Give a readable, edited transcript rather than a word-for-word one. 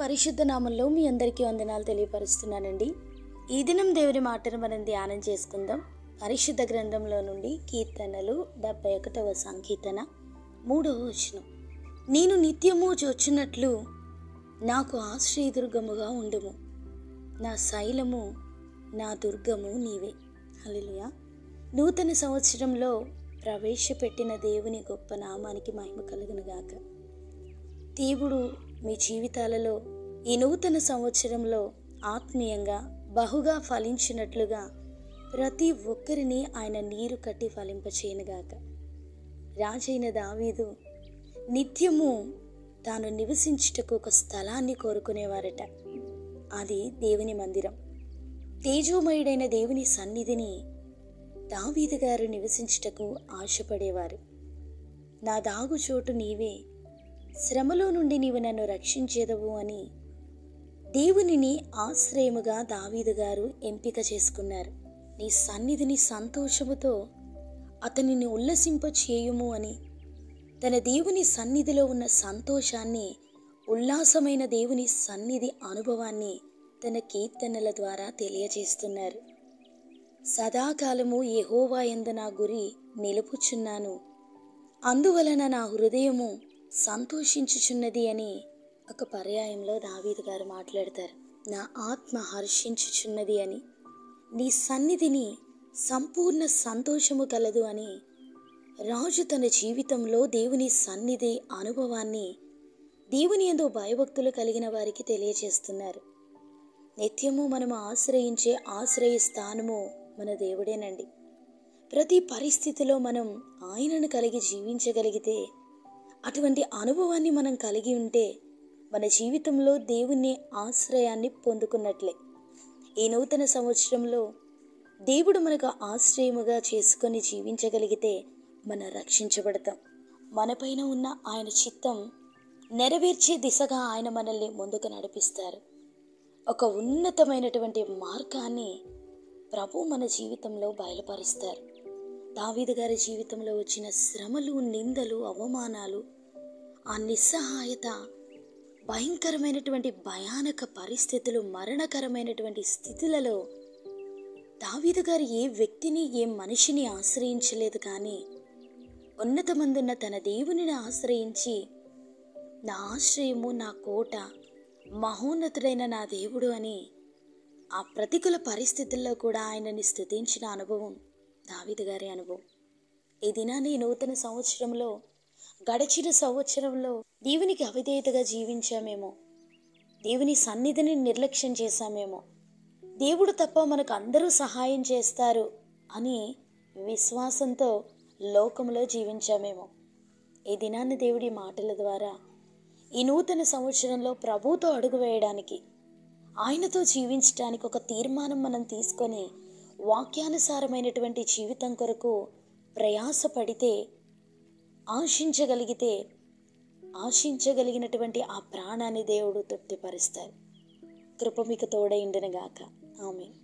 పరిశుద్ధ నామంలో మీ అందరికీ వందనాలు తెలియపరుస్తున్నానండి. ఈ దినం దేవుని మాటను మనం ధ్యానం చేసుకుందాం. పరిశుద్ధ గ్రంథంలో నుండి కీర్తనలు 71వ సంకీర్తన 3వ వచనం. నేను నిత్యము చొచ్చునట్లు నాకు ఆశ్రయదుర్గముగా ఉండుము, నా శైలము నా దుర్గము నీవే. హల్లెలూయా. నూతన సంవత్సరంలో ప్రవేశపెట్టిన దేవుని గొప్ప నామానికి మహిమ కలుగునుగాక. దేవుడు మీ జీవితాలలో ఈ నూతన సంవత్సరంలో ఆత్మీయంగా బహుగా ఫలించినట్లుగా ప్రతి ఒక్కరిని ఆయన నీరు కట్టి ఫలింపచేయనుగాక. రాజైన దావీదు నిత్యము తాను నివసించుటకు ఒక స్థలాన్ని కోరుకునేవారట. అది దేవుని మందిరం. తేజోమయుడైన దేవుని సన్నిధిని దావీదు గారు నివసించుటకు ఆశపడేవారు. నా దాగుచోటు నీవే, శ్రమలో నుండి నీవు నన్ను రక్షించేదవు అని దేవునిని ఆశ్రయముగా దావీదు గారు ఎంపిక చేసుకున్నారు. నీ సన్నిధిని సంతోషముతో అతనిని ఉల్లసింప చేయుము అని తన దేవుని సన్నిధిలో ఉన్న సంతోషాన్ని, ఉల్లాసమైన దేవుని సన్నిధి అనుభవాన్ని తన కీర్తనల ద్వారా తెలియజేస్తున్నారు. సదాకాలము యెహోవా యందు నా గురి నిలుపుచున్నాను, అందువలన నా హృదయము సంతోషించుచున్నది అని ఒక పర్యాయంలో దావీదు గారు మాట్లాడతారు. నా ఆత్మ హర్షించుచున్నది అని, నీ సన్నిధిని సంపూర్ణ సంతోషము కలదు అని రాజు తన జీవితంలో దేవుని సన్నిధి అనుభవాన్ని దేవుని యందు భయభక్తులు కలిగిన వారికి తెలియజేస్తున్నారు. నిత్యము మనము ఆశ్రయించే ఆశ్రయ స్థానము మన దేవుడేనండి. ప్రతి పరిస్థితిలో మనం ఆయనను కలిగి జీవించగలిగితే, అటువంటి అనుభవాన్ని మనం కలిగి ఉంటే మన జీవితంలో దేవుని ఆశ్రయాన్ని పొందుకున్నట్లే. ఈ నూతన సంవత్సరంలో దేవుడు మనకు ఆశ్రయముగా చేసుకొని జీవించగలిగితే మనం రక్షించబడతాం. మనపైన ఉన్న ఆయన చిత్తం నెరవేర్చే దిశగా ఆయన మనల్ని ముందుకు నడిపిస్తారు. ఒక ఉన్నతమైనటువంటి మార్గాన్ని ప్రభు మన జీవితంలో బయలుపరుస్తారు. దావీదు గారి జీవితంలో వచ్చిన శ్రమలు, నిందలు, అవమానాలు, ఆ నిస్సహాయత, భయంకరమైనటువంటి భయానక పరిస్థితులు, మరణకరమైనటువంటి స్థితులలో దావీదు గారు ఏ వ్యక్తిని, ఏ మనిషిని ఆశ్రయించలేదు. కానీ ఉన్నతమందున్న తన దేవునిని ఆశ్రయించి, నా ఆశ్రయము, నా కోట, మహోన్నతుడైన నా దేవుడు అని ఆ ప్రతికూల పరిస్థితుల్లో కూడా ఆయనని స్తుతించిన అనుభవం దావీదు గారి అనుభవం. ఈ దినాన్ని నూతన సంవత్సరంలో, గడిచిన సంవత్సరంలో దేవునికి అవిధేయతగా జీవించామేమో, దేవుని సన్నిధిని నిర్లక్ష్యం చేశామేమో, దేవుడు తప్ప మనకు అందరూ సహాయం చేస్తారు అని విశ్వాసంతో లోకంలో జీవించామేమో. ఈ దినాన్ని దేవుడి మాటల ద్వారా ఈ నూతన సంవత్సరంలో ప్రభువుతో అడుగు వేయడానికి, ఆయనతో జీవించడానికి ఒక తీర్మానం మనం తీసుకొని వాక్యానుసారమైనటువంటి జీవితం కొరకు ప్రయాసపడితే, ఆశించగలిగినటువంటి ఆ ప్రాణాన్ని దేవుడు తృప్తిపరుస్తారు. కృప మీకు తోడైండునుగాక. ఆమేన్.